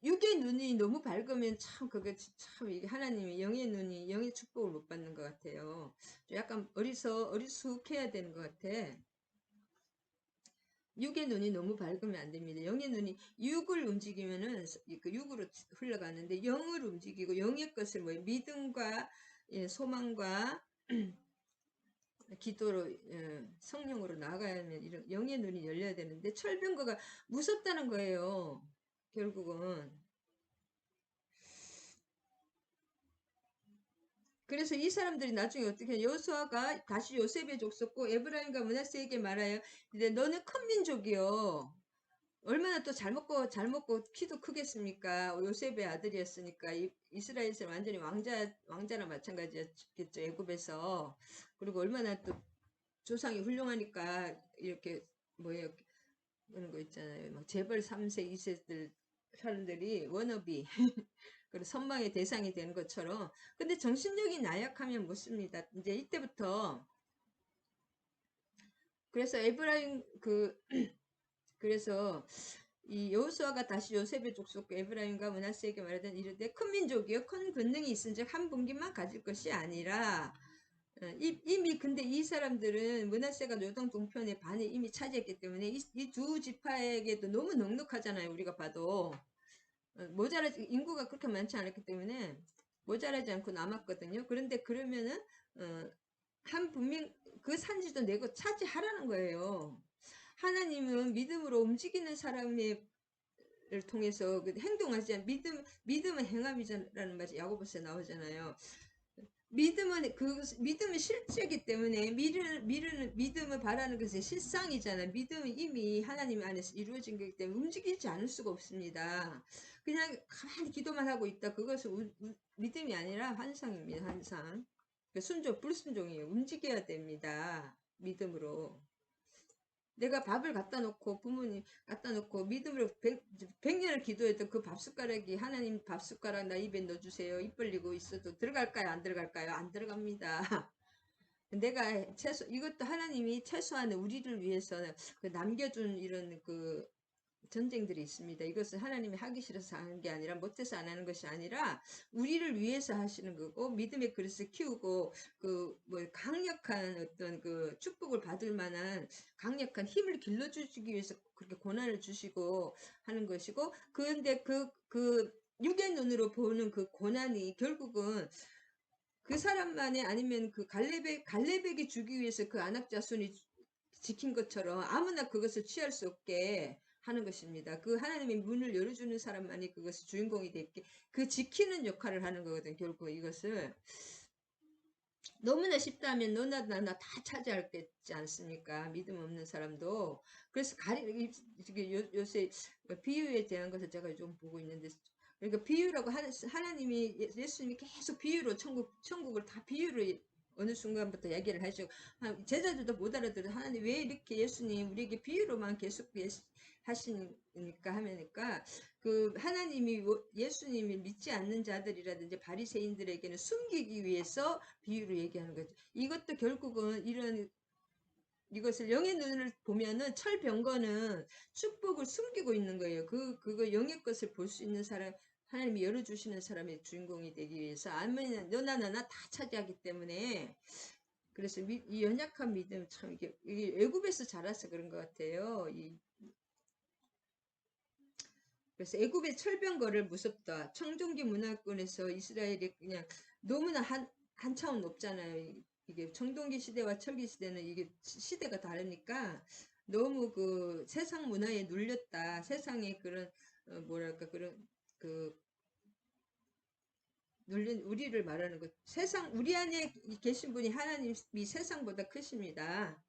육의 눈이 너무 밝으면 참 그게 참 이게 하나님이 영의 축복을 못 받는 것 같아요. 좀 약간 어리숙해야 되는 것 같아. 육의 눈이 너무 밝으면 안 됩니다. 영의 눈이 육을 움직이면은 그 육으로 흘러가는데 영을 움직이고 영의 것을 뭐 믿음과 소망과 기도로 성령으로 나아가면 이런 영의 눈이 열려야 되는데 철병거가 무섭다는 거예요. 결국은. 그래서 이 사람들이 나중에 어떻게 여호수아가 다시 요셉의 족속고 에브라임과 므낫세에게 말하여 이제 너는 큰 민족이요. 얼마나 또 잘 먹고 키도 크겠습니까? 요셉의 아들이었으니까 이스라엘에서 완전히 왕자나 마찬가지였겠죠. 애굽에서. 그리고 얼마나 또 조상이 훌륭하니까 이렇게 뭐예요? 그런 거 있잖아요. 막 재벌 3세, 2세들 사람들이 워너비 그리고 선망의 대상이 되는 것처럼. 근데 정신력이 나약하면 못 씁니다. 이제 이때부터 그래서 에브라임 그래서 이 여호수아가 다시 요셉의 족속 에브라임과 므낫세에게 말하던 이르되 큰 민족이요 큰 권능이 있은즉 한 분기만 가질 것이 아니라 이미 근데 이 사람들은 므낫세가 요동 동편의 반을 이미 차지했기 때문에 이 두 지파에게도 너무 넉넉하잖아요. 우리가 봐도 모자라지 인구가 그렇게 많지 않았기 때문에 모자라지 않고 남았거든요. 그런데 그러면은 한 분명 그 산지도 내고 차지하라는 거예요. 하나님은 믿음으로 움직이는 사람의 를 통해서 행동하지 않 믿음은 행함이라는 말이 야고보서에 나오잖아요. 믿음은 실제이기 때문에 믿음을 바라는 것은 실상이잖아요. 믿음은 이미 하나님 안에서 이루어진 거기 때문에 움직이지 않을 수가 없습니다. 그냥 가만히 기도만 하고 있다. 그것은 믿음이 아니라 환상입니다. 환상. 불순종이에요. 움직여야 됩니다. 믿음으로. 내가 밥을 갖다 놓고 부모님 갖다 놓고 믿음으로 100년을 기도해도 그 밥숟가락이 하나님 밥숟가락 나 입에 넣어주세요. 입 벌리고 있어도 들어갈까요? 안 들어갈까요? 안 들어갑니다. 내가 이것도 하나님이 최소한 우리를 위해서 그 남겨준 이런 그 전쟁들이 있습니다. 이것은 하나님이 하기 싫어서 하는 게 아니라 못해서 안 하는 것이 아니라 우리를 위해서 하시는 거고 믿음의 그릇을 키우고 그 뭐 강력한 어떤 그 축복을 받을 만한 강력한 힘을 길러주기 위해서 그렇게 고난을 주시고 하는 것이고 그런데 그 육의 눈으로 보는 그 고난이 결국은 그 사람만의 아니면 그 갈렙에게 주기 위해서 그 안악자손이 지킨 것처럼 아무나 그것을 취할 수 없게 하는 것입니다. 그 하나님의 문을 열어주는 사람만이 그것의 주인공이 됐게 그 지키는 역할을 하는 거거든. 결국 이것을 너무나 쉽다면 너나 나나 다 차지하겠지 않습니까? 믿음 없는 사람도. 그래서 요새 비유에 대한 것을 제가 좀 보고 있는데 그러니까 비유라고 하나님이 예수님이 계속 비유로 천국을 다 비유로 어느 순간부터 얘기를 하시고 제자들도 못 알아들어 하나님 왜 이렇게 예수님 우리에게 비유로만 계속 하시니까 하니까 그 하나님이 예수님이 믿지 않는 자들이라든지 바리새인들에게는 숨기기 위해서 비유로 얘기하는 거죠. 이것도 결국은 이것을 영의 눈을 보면은 철병거는 축복을 숨기고 있는 거예요. 그거 영의 것을 볼 수 있는 사람, 하나님이 열어주시는 사람의 주인공이 되기 위해서, 아니면 너나 나나 다 차지하기 때문에, 그래서 이 연약한 믿음 참 이게 애굽에서 자라서 그런 것 같아요. 그래서 애굽의 철병거를 무섭다. 청동기 문화권에서 이스라엘이 그냥 너무나 한 차원 높잖아요. 이게 청동기 시대와 철기 시대는 이게 시대가 다르니까 너무 그 세상 문화에 눌렸다. 세상의 그런 뭐랄까 그런 그 눌린 우리를 말하는 것. 세상 우리 안에 계신 분이 하나님이 세상보다 크십니다.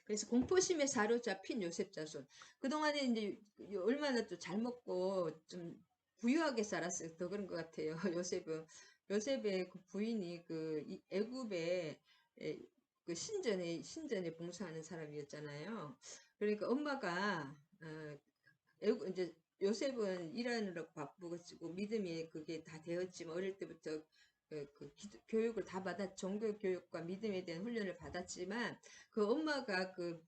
그래서 공포심에 사로잡힌 요셉 자손. 그동안에 이제 얼마나 또 잘 먹고 좀 부유하게 살았어요. 더 그런 것 같아요. 요셉의 그 부인이 그 애굽의 그 신전에 봉사하는 사람이었잖아요. 그러니까 엄마가 이제 요셉은 일하느라고 바쁘고 믿음이 그게 다 되었지만 어릴 때부터 교육을 다 종교 교육과 믿음에 대한 훈련을 받았지만 그 엄마가 그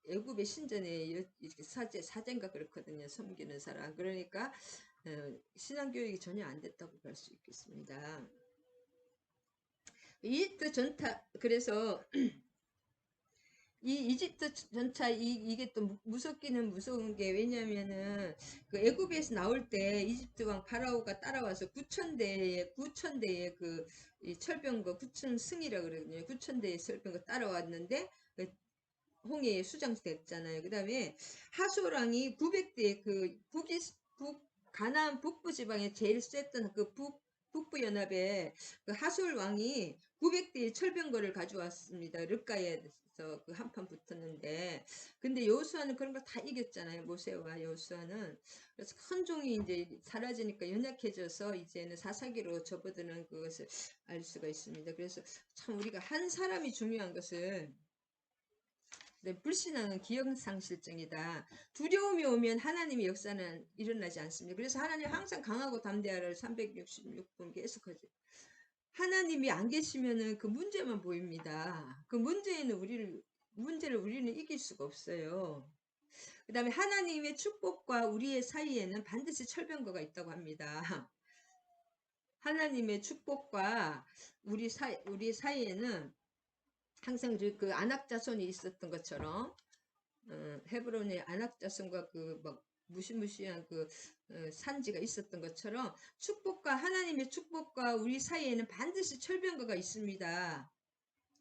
애굽의 신전에 이렇게 사제인가 그렇거든요. 섬기는 사람. 그러니까 신앙 교육이 전혀 안 됐다고 볼 수 있겠습니다. 이집트 전타 그래서 이 이집트 전차 이게 또 무섭기는 무서운 게 왜냐면은 그 애굽에서 나올 때 이집트 왕 파라오가 따라와서 9천 대의 그 이 철병거 9천 승이라 그러거든요. 9천 대의 철병거 따라왔는데 그 홍해에 수장됐잖아요. 그다음에 하솔 왕이 900대 그 가나안 북부 지방에 제일 셌던 그 북부 연합에 그 하솔 왕이 900대의 철병거를 가져왔습니다. 르까에서 그 한판 붙었는데 근데 여호수아는 그런 걸 다 이겼잖아요. 모세와 여호수아는. 그래서 큰 종이 이제 사라지니까 연약해져서 이제는 사사기로 접어드는 그것을 알 수가 있습니다. 그래서 참 우리가 한 사람이 중요한 것을 불신앙은 기억상실증이다. 두려움이 오면 하나님의 역사는 일어나지 않습니다. 그래서 하나님 항상 강하고 담대하를 366번 계속하죠. 하나님이 안 계시면은 그 문제만 보입니다. 그 문제를 우리는 이길 수가 없어요. 그 다음에 하나님의 축복과 우리의 사이에는 반드시 철병거가 있다고 합니다. 하나님의 축복과 우리 사이에는 항상 그 안악자손이 있었던 것처럼 헤브론의 안악자손과 그 막 무시무시한 그 산지가 있었던 것처럼 하나님의 축복과 우리 사이에는 반드시 철병거가 있습니다.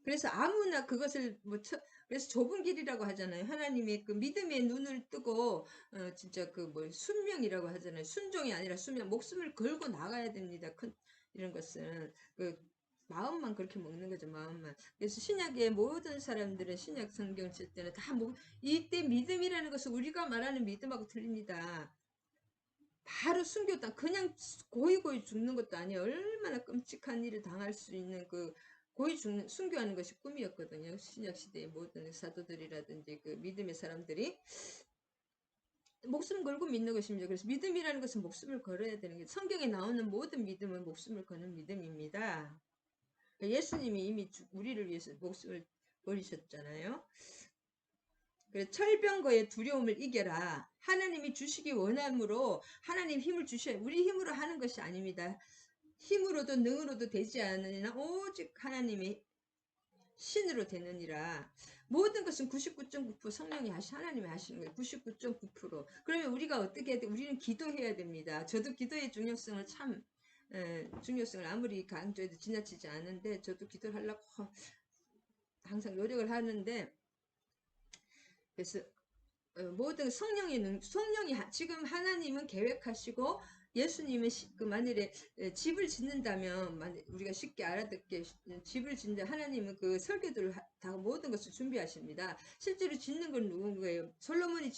그래서 아무나 그것을 그래서 좁은 길이라고 하잖아요. 하나님의 그 믿음의 눈을 뜨고 진짜 그 뭐 순명이라고 하잖아요. 순종이 아니라 순명, 목숨을 걸고 나가야 됩니다. 이런 것은 마음만 그렇게 먹는 거죠. 마음만. 그래서 신약의 모든 사람들은 신약 성경 칠 때는 다 이때 믿음이라는 것은 우리가 말하는 믿음하고 틀립니다. 바로 순교다. 그냥 고이고이 죽는 것도 아니에요. 얼마나 끔찍한 일을 당할 수 있는 고이 죽는 순교하는 것이 꿈이었거든요. 신약 시대의 모든 사도들이라든지 믿음의 사람들이 목숨 걸고 믿는 것입니다. 그래서 믿음이라는 것은 목숨을 걸어야 되는 게 성경에 나오는 모든 믿음은 목숨을 거는 믿음입니다. 예수님이 이미 우리를 위해서 목숨을 버리셨잖아요. 그래서 철병거의 두려움을 이겨라. 하나님이 주시기 원함으로 하나님 힘을 주셔야 우리 힘으로 하는 것이 아닙니다. 힘으로도 능으로도 되지 않으나 오직 하나님의 신으로 되느니라. 모든 것은 99.9% 성령이 하나님이 하시는 거예요. 99.9%. 그러면 우리가 어떻게 해야 돼? 우리는 기도해야 됩니다. 저도 기도의 중요성을 중요성을 아무리 강조해도 지나치지 않은데 저도 기도를 하려고 항상 노력을 하는데 그래서 모든 성령이 지금 하나님은 계획하시고 예수님은 만일에 집을 짓는다면 우리가 쉽게 알아듣게 집을 짓는다 하나님은 설계도를 다 모든 것을 준비하십니다. 실제로 짓는 건 누군가예요? 솔로몬이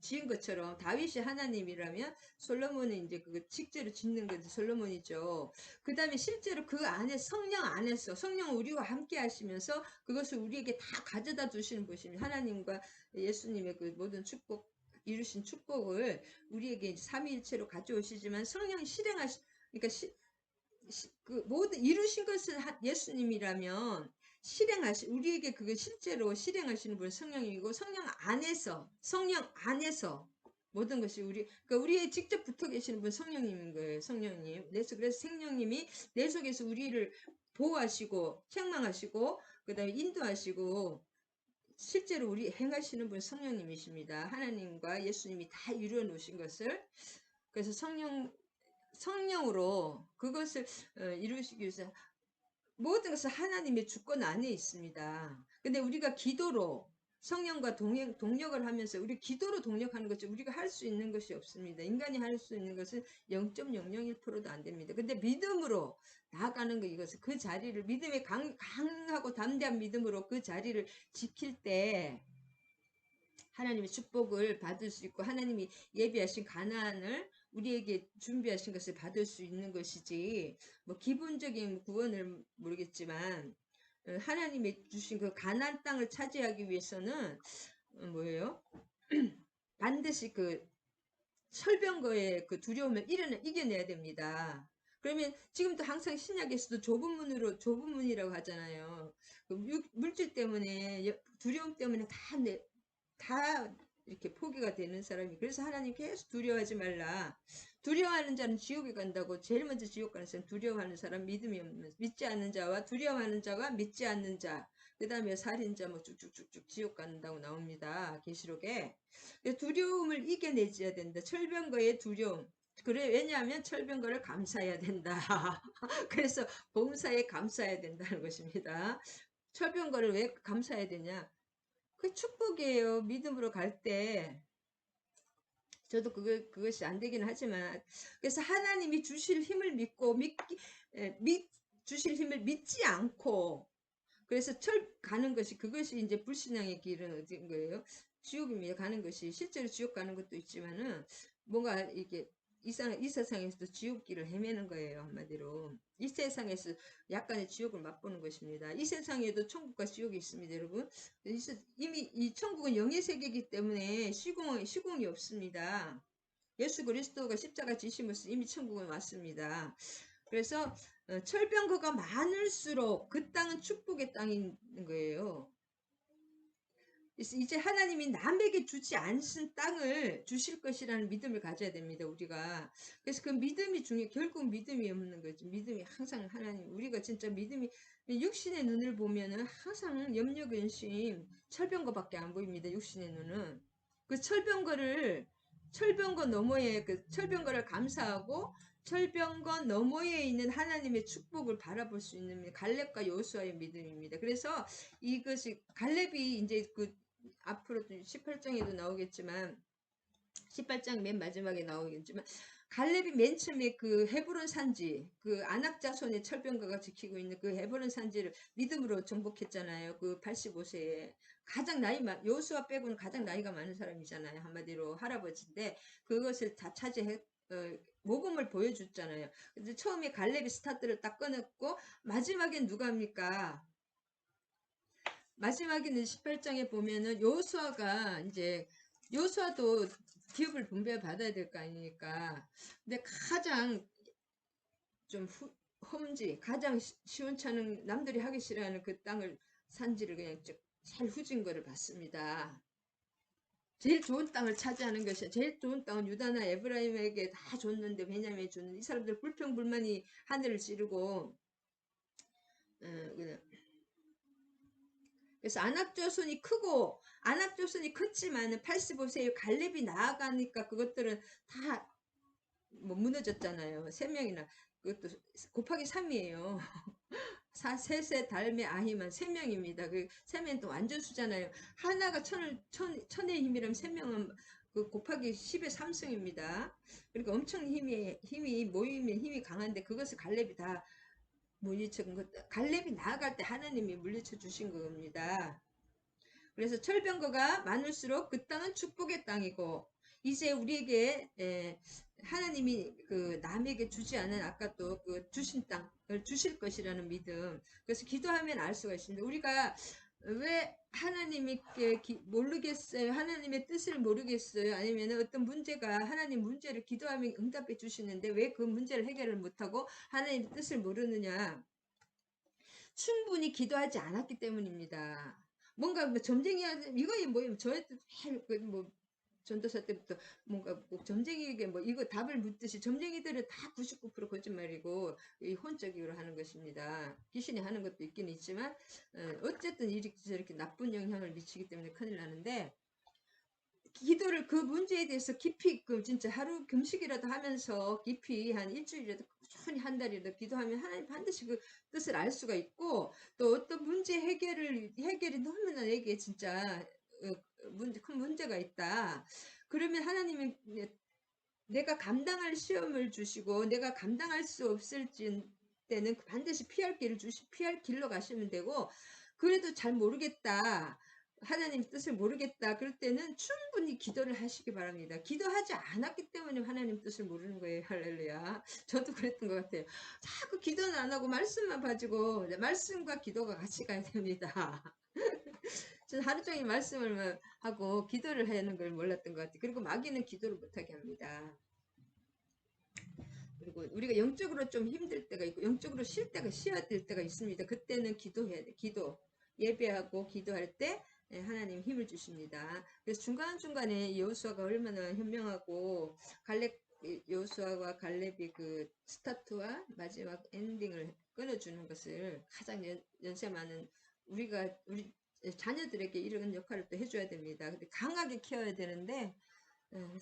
지은 것처럼 다윗이 하나님이라면 솔로몬은 이제 직제로 짓는 것이 솔로몬이죠. 그 다음에 실제로 그 안에 성령 안에서 성령은 우리와 함께 하시면서 그것을 우리에게 다 가져다 주시는 분입니다. 하나님과 예수님의 모든 축복 이루신 축복을 우리에게 삼위일체로 가져오시지만 성령이 그러니까 모든 이루신 것은 예수님이라면 우리에게 그걸 실제로 실행하시는 분은 성령이고 성령 안에서 모든 것이 그러니까 우리의 직접 붙어 계시는 분 성령님인 거예요. 성령님. 그래서 성령님이 내 속에서 우리를 보호하시고 책망하시고 그다음에 인도하시고 실제로 우리 행하시는 분 성령님이십니다. 하나님과 예수님이 다 이루어 놓으신 것을 그래서 성령으로 그것을 이루시기 위해서 모든 것은 하나님의 주권 안에 있습니다. 근데 우리가 기도로 성령과 동력을 하면서 우리 기도로 동력하는 것이 우리가 할 수 있는 것이 없습니다. 인간이 할 수 있는 것은 0.001%도 안 됩니다. 근데 믿음으로 나아가는 거 이것은 그 자리를 믿음의 강하고 담대한 믿음으로 그 자리를 지킬 때 하나님의 축복을 받을 수 있고 하나님이 예비하신 가나안을 우리에게 준비하신 것을 받을 수 있는 것이지 뭐 기본적인 구원을 모르겠지만 하나님이 주신 그 가나안 땅을 차지하기 위해서는 뭐예요? 반드시 철병거의 두려움을 이겨내야 됩니다. 그러면 지금도 항상 신약에서도 좁은 문이라고 하잖아요. 물질 때문에 두려움 때문에 다 이렇게 포기가 되는 사람이 그래서 하나님 계속 두려워하지 말라. 두려워하는 자는 지옥에 간다고 제일 먼저 지옥 가는 사람 두려워하는 사람 믿지 않는 자와 두려워하는 자와 믿지 않는 자 그 다음에 살인자 뭐 쭉쭉쭉쭉 지옥 간다고 나옵니다. 계시록에 두려움을 이겨내줘야 된다. 철병거의 두려움. 그래 왜냐하면 철병거를 감사해야 된다. 그래서 범사에 감사해야 된다는 것입니다. 철병거를 왜 감사해야 되냐? 그 축복이에요. 믿음으로 갈 때. 저도 그것이 안 되긴 하지만 그래서 하나님이 주실 힘을 믿고 주실 힘을 믿지 않고 그래서 가는 것이 그것이 이제 불신앙의 길은 어딘 거예요? 지옥입니다. 가는 것이 실제로 지옥 가는 것도 있지만은 뭔가 이게 이 세상에서도 지옥길을 헤매는 거예요. 한마디로 이 세상에서 약간의 지옥을 맛보는 것입니다. 이 세상에도 천국과 지옥이 있습니다. 여러분 이미 이 천국은 영의 세계이기 때문에 시공이 없습니다. 예수 그리스도가 십자가 지심으로써 이미 천국은 왔습니다. 그래서 철병거가 많을수록 그 땅은 축복의 땅인 거예요. 이제 하나님이 남에게 주지 않으신 땅을 주실 것이라는 믿음을 가져야 됩니다. 우리가. 그래서 그 믿음이 결국 믿음이 없는 거죠. 믿음이 항상 하나님 우리가 진짜 믿음이 육신의 눈을 보면은 항상 염려 근심 철병거밖에 안 보입니다. 육신의 눈은. 그 철병거 너머에 철병거를 감사하고 철병거 너머에 있는 하나님의 축복을 바라볼 수 있는 갈렙과 여호수아의 믿음입니다. 그래서 이것이 갈렙이 이제 앞으로 18장에도 나오겠지만 18장 맨 마지막에 나오겠지만 갈렙이 맨 처음에 그 헤브론 산지, 그 아낙 자손의 철병거가 지키고 있는 그 헤브론 산지를 믿음으로 정복했잖아요. 그 85세에 가장 요수아 빼고는 가장 나이가 많은 사람이잖아요. 한마디로 할아버지인데 그것을 다 차지해 모범을 보여줬잖아요. 근데 처음에 갈렙이 스타트를 딱 끊었고 마지막엔 누가 합니까? 마지막에는 18장에 보면은 요수아가 이제 요수아도 기업을 분배받아야 될 거 아닙니까? 근데 가장 좀 험지, 가장 시원찮은 남들이 하기 싫어하는 그 땅을 산지를 그냥 잘 후진 거를 봤습니다. 제일 좋은 땅을 차지하는 것이야. 제일 좋은 땅은 유다나 에브라임에게 다 줬는데 베냐민에 줬는데 이 사람들 불평불만이 하늘을 찌르고 그냥 그래서 안압조선이 크고 안압조선이 컸지만은 85세의 갈렙이 나아가니까 그것들은 다 뭐 무너졌잖아요. 3명이나 그것도 곱하기 3이에요. 셋의 달매 아히만 3명입니다. 그 3명은 또 완전 수잖아요. 하나가 천의 힘이라면 3명은 그 곱하기 10의 3승입니다. 그러니까 엄청 힘이 모이면 힘이 강한데 그것을 갈렙이 다 물리쳐 갈렙이 나아갈 때 하나님이 물리쳐 주신 겁니다. 그래서 철병거가 많을수록 그 땅은 축복의 땅이고 이제 우리에게 하나님이 그 남에게 주지 않은 아까 또 그 주신 땅을 주실 것이라는 믿음. 그래서 기도하면 알 수가 있습니다. 우리가 왜 하나님께 모르겠어요? 하나님의 뜻을 모르겠어요? 아니면 어떤 문제가 하나님 문제를 기도하면 응답해 주시는데 왜 그 문제를 해결을 못하고 하나님의 뜻을 모르느냐? 충분히 기도하지 않았기 때문입니다. 뭔가 뭐 점쟁이 이거에 뭐 저희도 뭐 전도사 때부터 뭔가 꼭 점쟁이에게 뭐 이거 답을 묻듯이 점쟁이들은 다 99% 거짓말이고 이 혼적으로 하는 것입니다. 귀신이 하는 것도 있긴 있지만 어쨌든 이렇게 저렇게 나쁜 영향을 미치기 때문에 큰일 나는데 기도를 그 문제에 대해서 깊이 진짜 하루 금식이라도 하면서 깊이 한 일주일이라도 꾸준히 한 달이라도 기도하면 하나님 반드시 그 뜻을 알 수가 있고 또 어떤 문제 해결이 너무나 내게 진짜 큰 문제가 있다. 그러면 하나님이 내가 감당할 시험을 주시고 내가 감당할 수 없을 때는 반드시 피할 길로 가시면 되고 그래도 잘 모르겠다. 하나님 뜻을 모르겠다. 그럴 때는 충분히 기도를 하시기 바랍니다. 기도하지 않았기 때문에 하나님 뜻을 모르는 거예요. 할렐루야. 저도 그랬던 것 같아요. 자꾸 기도는 안 하고 말씀만 가지고 말씀과 기도가 같이 가야 됩니다. 저는 하루 종일 말씀을 하고 기도를 하는 걸 몰랐던 것 같아요. 그리고 마귀는 기도를 못하게 합니다. 그리고 우리가 영적으로 좀 힘들 때가 있고 영적으로 쉬어야 될 때가 있습니다. 그때는 기도해야 돼. 예배하고 기도할 때 하나님 힘을 주십니다. 그래서 중간중간에 여호수아가 얼마나 현명하고 여호수아와 갈렙이 그 스타트와 마지막 엔딩을 끊어주는 것을 가장 연세 많은 우리 자녀들에게 이런 역할을 또 해줘야 됩니다. 근데 강하게 키워야 되는데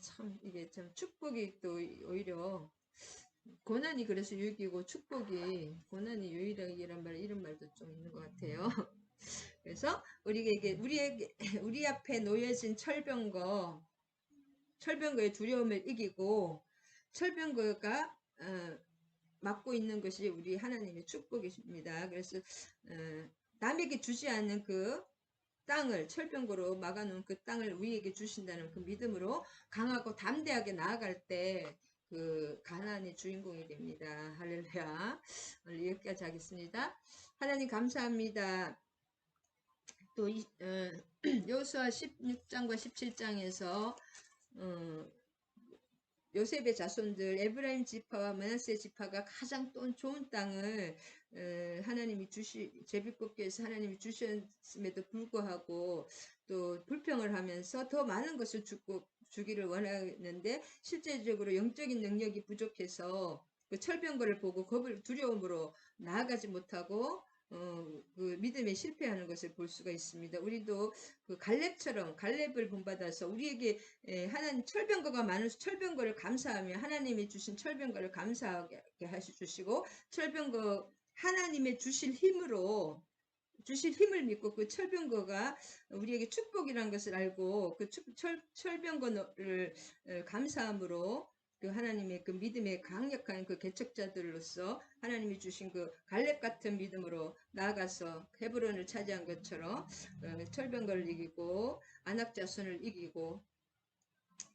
참 이게 참 축복이 또 오히려 고난이 그래서 유익이고 축복이 고난이 유일하기란 말 이런 말도 좀 있는 것 같아요. 그래서 우리 앞에 놓여진 철병거의 두려움을 이기고 철병거가 맡고 있는 것이 우리 하나님의 축복이십니다. 그래서 남에게 주지 않는 그 땅을 철병거로 막아놓은 그 땅을 우리에게 주신다는 그 믿음으로 강하고 담대하게 나아갈 때 그 가나안의 주인공이 됩니다. 할렐루야. 오늘 여기까지 하겠습니다. 하나님 감사합니다. 또 여호수아 16장과 17장에서 요셉의 자손들 에브라임 지파와 므낫세 지파가 가장 또 좋은 땅을 하나님이 제비뽑기에서 하나님이 주셨음에도 불구하고 또 불평을 하면서 더 많은 것을 주기를 원하는데 실제적으로 영적인 능력이 부족해서 그 철병거를 보고 두려움으로 나아가지 못하고 그 믿음에 실패하는 것을 볼 수가 있습니다. 우리도 그 갈렙을 본받아서 우리에게 하나님 철병거가 많은 철병거를 감사하며 하나님이 주신 철병거를 감사하게 하시주시고 철병거 하나님의 주실 힘을 믿고 그 철병거가 우리에게 축복이라는 것을 알고 그 철병거를 감사함으로 그 하나님의 그 믿음의 강력한 그 개척자들로서 하나님이 주신 그 갈렙 같은 믿음으로 나아가서 헤브론을 차지한 것처럼 철병거를 이기고 안악 자손을 이기고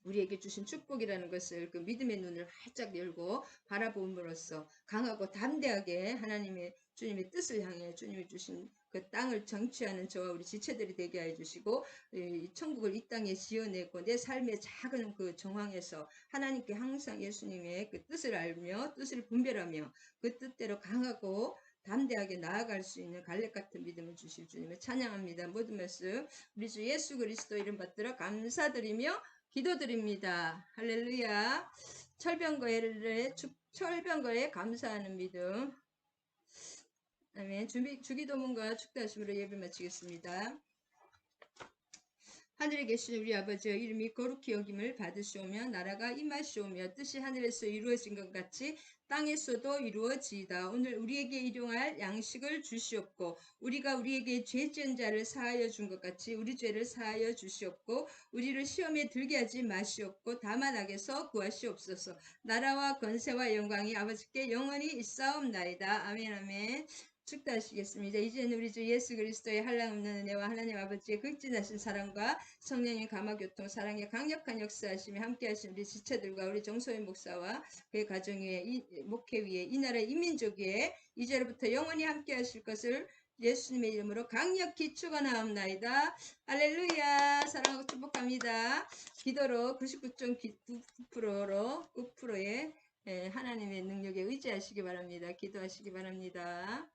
우리에게 주신 축복이라는 것을 그 믿음의 눈을 활짝 열고 바라봄으로써 강하고 담대하게 하나님의 주님의 뜻을 향해 주님이 주신 그 땅을 정취하는 저와 우리 지체들이 되게 해 주시고 이 천국을 이 땅에 지어내고 내 삶의 작은 그 정황에서 하나님께 항상 예수님의 그 뜻을 알며 뜻을 분별하며 그 뜻대로 강하고 담대하게 나아갈 수 있는 갈렙 같은 믿음을 주실 주님을 찬양합니다. 모든 말씀 우리 주 예수 그리스도 이름 받들어 감사드리며 기도드립니다. 할렐루야. 철병거에 감사하는 믿음. 아멘. 주기도문과 축도하심으로 예배 마치겠습니다. 하늘에 계신 우리 아버지여 이름이 거룩히 여김을 받으시오며 나라가 임하시오며 뜻이 하늘에서 이루어진 것 같이 땅에서도 이루어지이다. 오늘 우리에게 일용할 양식을 주시옵고 우리가 우리에게 죄 지은 자를 사하여 준 것 같이 우리 죄를 사하여 주시옵고 우리를 시험에 들게 하지 마시옵고 다만 악에서 구하시옵소서. 나라와 권세와 영광이 아버지께 영원히 있사옵나이다. 아멘 아멘. 축도하시겠습니다. 이제는 우리 주 예수 그리스도의 한량없는 은혜와 하나님 아버지의 극진하신 사랑과 성령의 감화교통 사랑의 강력한 역사하심이 함께하신 우리 지체들과 우리 정소희 목사와 그의 가정 위에 목회 위에 이 나라 이민족 위에 이제로부터 영원히 함께하실 것을 예수님의 이름으로 강력히 축원하옵나이다. 할렐루야. 사랑하고 축복합니다. 기도로 99.9%의 하나님의 능력에 의지하시기 바랍니다. 기도하시기 바랍니다.